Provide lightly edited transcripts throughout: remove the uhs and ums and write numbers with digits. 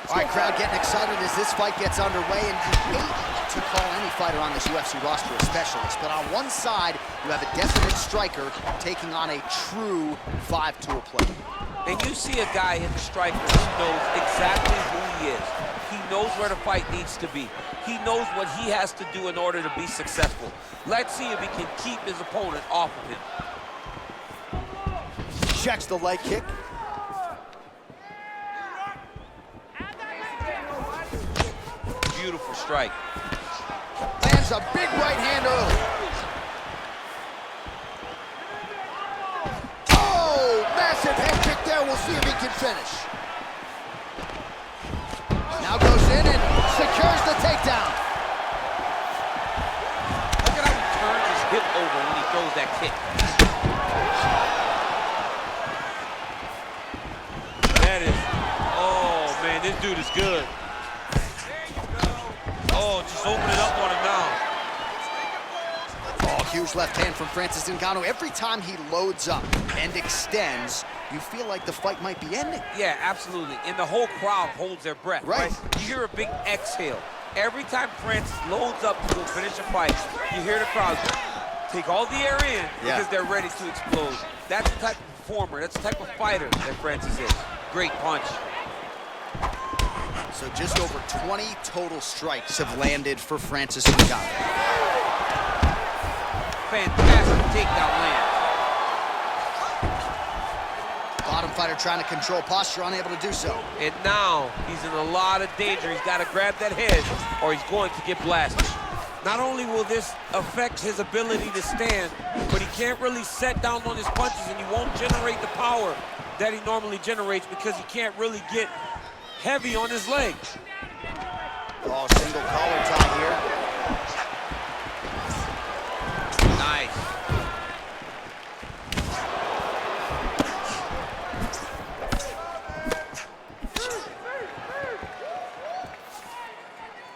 All right, crowd getting excited as this fight gets underway, and you hate to call any fighter on this UFC roster a specialist, but on one side, you have a definite striker taking on a true five-tool player. And you see a guy hit the striker who knows exactly who he is. He knows where the fight needs to be. He knows what he has to do in order to be successful. Let's see if he can keep his opponent off of him. Checks the leg kick. Beautiful strike. Lands a big right hand early. Oh, massive head kick there. We'll see if he can finish. Now goes in and secures the takedown. Look at how he turns his hip over when he throws that kick. That is, oh man, this dude is good. Oh, just open it up on him now. Oh, huge left hand from Francis Ngannou. Every time he loads up and extends, you feel like the fight might be ending. Yeah, absolutely. And the whole crowd holds their breath, right? You hear a big exhale. Every time Francis loads up to go finish a fight, you hear the crowd take all the air in because they're ready to explode. That's the type of performer, that's the type of fighter that Francis is. Great punch. So just over 20 total strikes have landed for Francis Ngannou. Fantastic takedown land. Bottom fighter trying to control posture, unable to do so. And now he's in a lot of danger. He's got to grab that head or he's going to get blasted. Not only will this affect his ability to stand, but he can't really set down on his punches and he won't generate the power that he normally generates because he can't really get heavy on his leg. Oh, single collar tie here. Nice.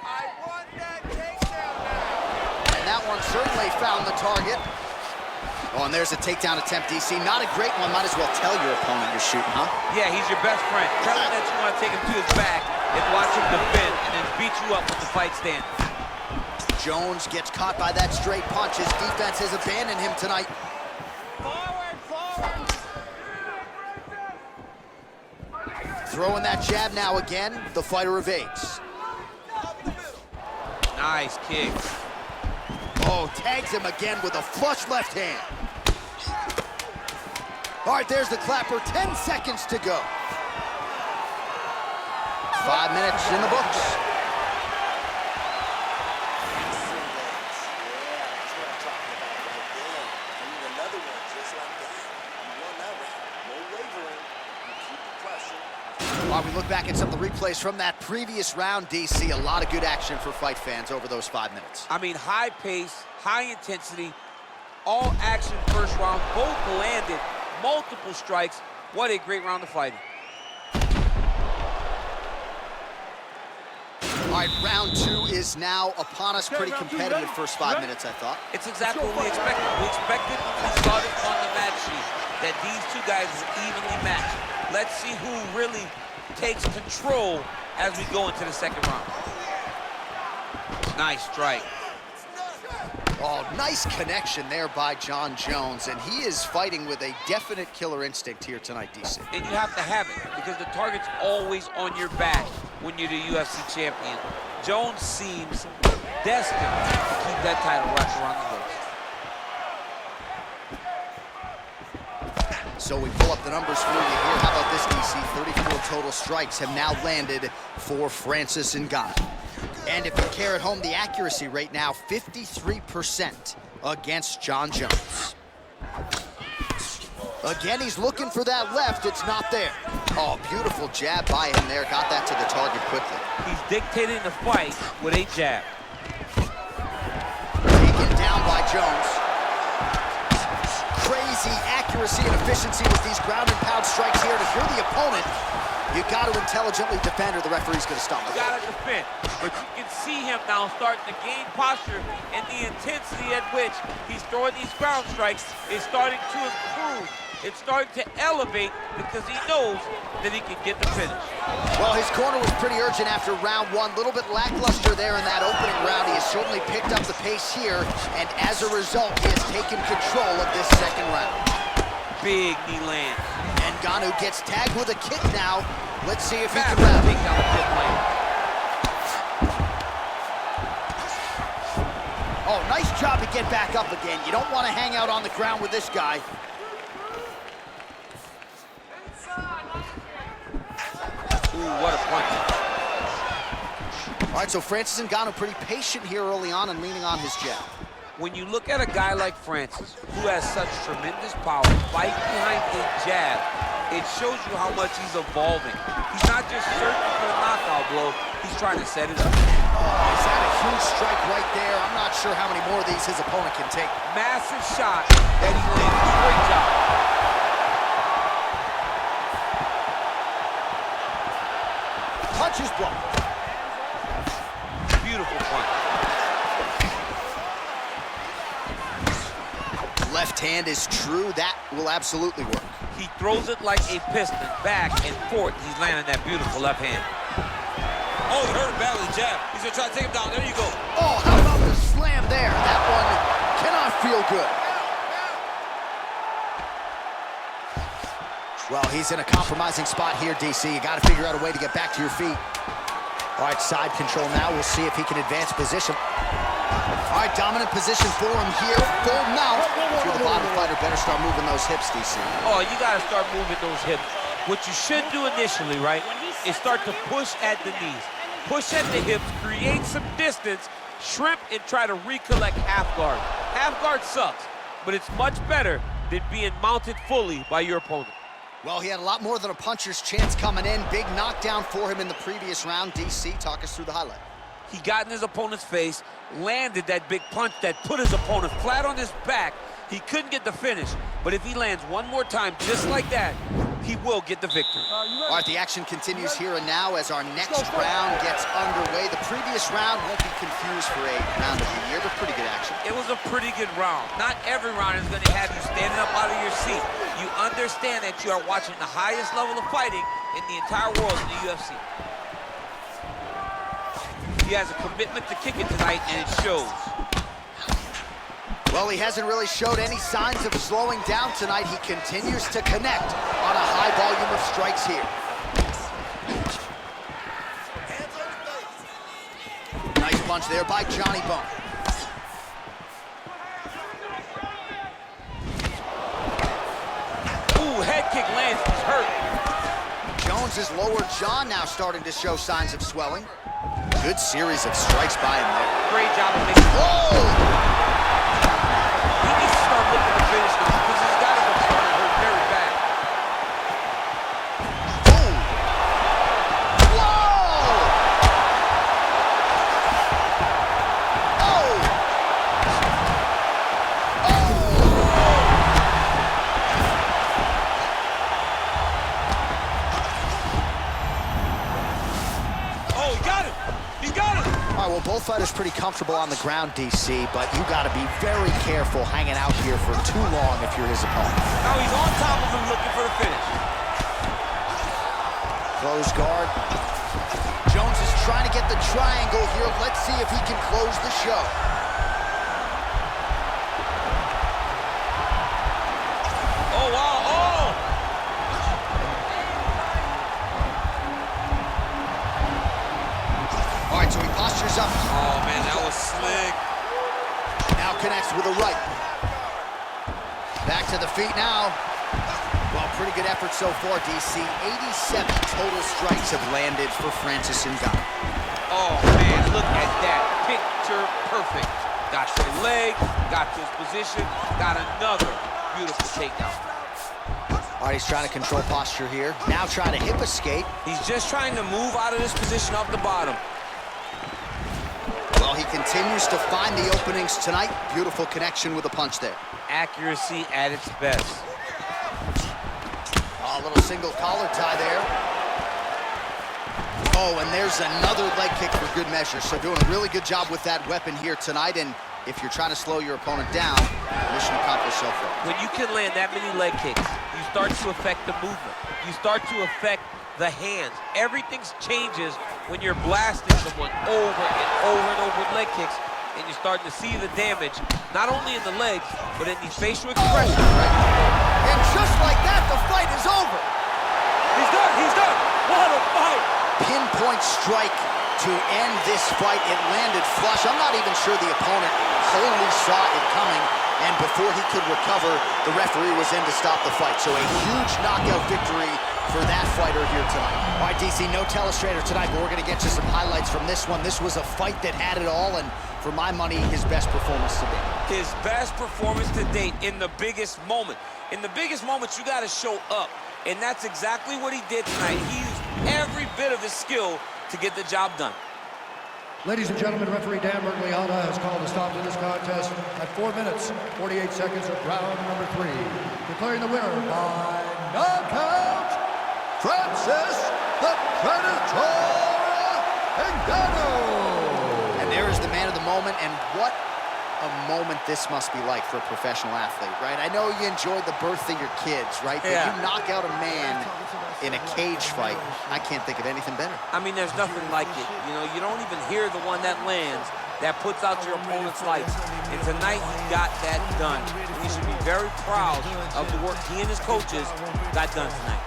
I want that takedown now. And that one certainly found the target. Oh, and there's a takedown attempt, DC. Not a great one. Might as well tell your opponent you're shooting, huh? Yeah, he's your best friend. Tell him that you want to take him to his back and watch him defend and then beat you up with the fight stand. Jones gets caught by that straight punch. His defense has abandoned him tonight. Forward, forward. Throwing that jab now again. The fighter evades. Nice kick. Oh, tags him again with a flush left hand. All right, there's the clapper. 10 seconds to go. 5 minutes in the books. While we look back at some of the replays from that previous round, DC, a lot of good action for fight fans over those 5 minutes. I mean, high pace, high intensity, all action first round, both landed, multiple strikes. What a great round of fighting. All right, round 2 is now upon us. Pretty competitive first 5 minutes, I thought. It's exactly what we expected. We expected, we saw it on the match sheet, that these two guys were evenly matched. Let's see who really takes control as we go into the second round. Nice strike. Oh, nice connection there by Jon Jones, and he is fighting with a definite killer instinct here tonight, DC. And you have to have it, because the target's always on your back when you're the UFC champion. Jones seems destined to keep that title wrapped around the waist. So we pull up the numbers for you here. How about this, DC? 34 total strikes have now landed for Francis Ngannou. And if you care at home, the accuracy rate now 53% against Jon Jones. Again, he's looking for that left. It's not there. Oh, beautiful jab by him there. Got that to the target quickly. He's dictating the fight with a jab. Taken down by Jones. Crazy accuracy and efficiency with these ground and pound strikes here. And if you're the opponent, you got to intelligently defend or the referee's going to stop it. You got to defend. But you can see him now starting to gain posture, and the intensity at which he's throwing these ground strikes is starting to improve It's starting to elevate because he knows that he can get the finish. Well, his corner was pretty urgent after round one. A little bit lackluster there in that opening round. He has certainly picked up the pace here, and as a result, he has taken control of this second round. Big knee land. And Ngannou gets tagged with a kick now. Let's see if he can Massive rally. takedown with good land. Oh, nice job to get back up again. You don't want to hang out on the ground with this guy. Ooh, what a punch. All right, so Francis Ngannou pretty patient here early on and leaning on his jab. When you look at a guy like Francis, who has such tremendous power, fight behind a jab, it shows you how much he's evolving. He's not just searching for the knockout blow, he's trying to set it up. Oh, he's had a huge strike right there. I'm not sure how many more of these his opponent can take. Massive shot that he landed. Great job. Punch is blocked. Beautiful punch. Left hand is true. That will absolutely work. He throws it like a piston, back and forth. He's landing that beautiful left hand. Oh, he hurt him badly, jab. He's gonna try to take him down. There you go. Oh, how about the slam there? That one cannot feel good. Well, he's in a compromising spot here, DC. You got to figure out a way to get back to your feet. All right, side control now. We'll see if he can advance position. All right, dominant position for him here. Full mount. If you're the bottom fighter, better start moving those hips, DC. Oh, you got to start moving those hips. What you should do initially, right, is start to push at the knees. Push at the hips, create some distance, shrimp, and try to recollect half guard. Half guard sucks, but it's much better than being mounted fully by your opponent. Well, he had a lot more than a puncher's chance coming in. Big knockdown for him in the previous round. DC, talk us through the highlight. He got in his opponent's face, landed that big punch that put his opponent flat on his back. He couldn't get the finish, but if he lands one more time just like that, he will get the victory. All right, the action continues here and now as our next round gets underway. The previous round won't be confused for a round of the year, but pretty good action. It was a pretty good round. Not every round is going to have you standing up out of your seat. You understand that you are watching the highest level of fighting in the entire world in the UFC. He has a commitment to kicking tonight, and it shows. Well, he hasn't really showed any signs of slowing down tonight. He continues to connect on a high volume of strikes here. Nice punch there by Johnny Bone. Ooh, head kick lands, he's hurt. Jones's lower jaw now starting to show signs of swelling. Good series of strikes by him there. Great job of making. Whoa! He needs to start looking to finish now because he's got him starting to hurt very bad. Boom! Whoa! Oh! Oh, he got it! He got it! All right, well, both fighters pretty comfortable on the ground, DC, but you got to be very careful hanging out here for too long if you're his opponent. Now he's on top of him looking for the finish. Close guard. Jones is trying to get the triangle here. Let's see if he can close the show. Oh, wow, oh! All right, so he postures up. Oh, man, that was slick. Now connects with a right. Back to the feet now. Well, pretty good effort so far, DC. 87 total strikes have landed for Francis Ngannou. Oh, man, look at that. Picture perfect. Got to the leg, got to his position, got another beautiful takedown. All right, he's trying to control posture here. Now trying to hip escape. He's just trying to move out of this position off the bottom. Well, he continues to find the openings tonight. Beautiful connection with a punch there. Accuracy at its best. Oh, a little single collar tie there. Oh, and there's another leg kick for good measure. So doing a really good job with that weapon here tonight. And if you're trying to slow your opponent down, mission accomplished so far. When you can land that many leg kicks you start to affect the movement. You start to affect the hands. Everything changes when you're blasting someone over and over and over with leg kicks, and you're starting to see the damage, not only in the legs, but in the facial expression. And just like that, the fight is over. He's done, he's done. What a fight. Pinpoint strike to end this fight. It landed flush. I'm not even sure the opponent wholly saw it coming, and before he could recover, the referee was in to stop the fight. So a huge knockout victory for that fighter here tonight. All right, DC, no telestrator tonight, but we're going to get you some highlights from this one. This was a fight that had it all, and for my money, his best performance to date. His best performance to date in the biggest moment. In the biggest moments, you got to show up, and that's exactly what he did tonight. He used every bit of his skill to get the job done. Ladies and gentlemen, referee Dan Bergliana has called a stop to this contest at 4 minutes, 48 seconds of round number 3. Declaring the winner by knockout, Francis the Predator Ngannou. And there is the man of the moment, and what a moment this must be like for a professional athlete, right? I know you enjoyed the birth of your kids, right? But you knock out a man in a cage fight, I can't think of anything better. I mean, there's nothing like it. You know, you don't even hear the one that lands, that puts out your opponent's lights. And tonight, he got that done. And he should be very proud of the work he and his coaches got done tonight.